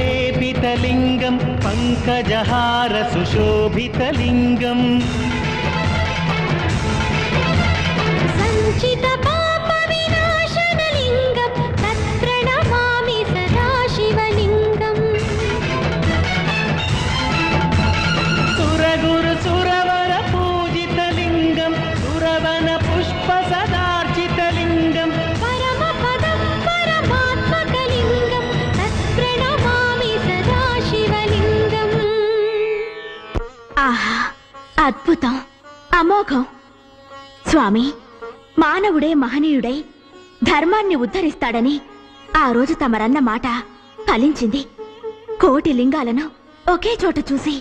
कुङ्कुमचन्दनलेपितलिङ्गं पङ्कजहार सुशोभितलिङ्गम् सञ्चितपापविनाशनलिङ्गं तत्प्रणमामि सदा शिवलिङ्गम् सुरगुरुसुरवर पूजितलिङ्गं सुरवन पुष्पसदार्चितलिङ्गम् परमपदं परमात्मकलिङ्गं तत्प्रणमामि सदा शिवलिङ्गम् ఆహా అద్భుతం అమోఘం స్వామి మానవుడే మహనీయుడై ధర్మాన్ని ఉద్ధరిస్తాడని ఆ రోజు తమరన్న మాట ఫలించింది కోటి లింగాలను ఒకే చోట చూసి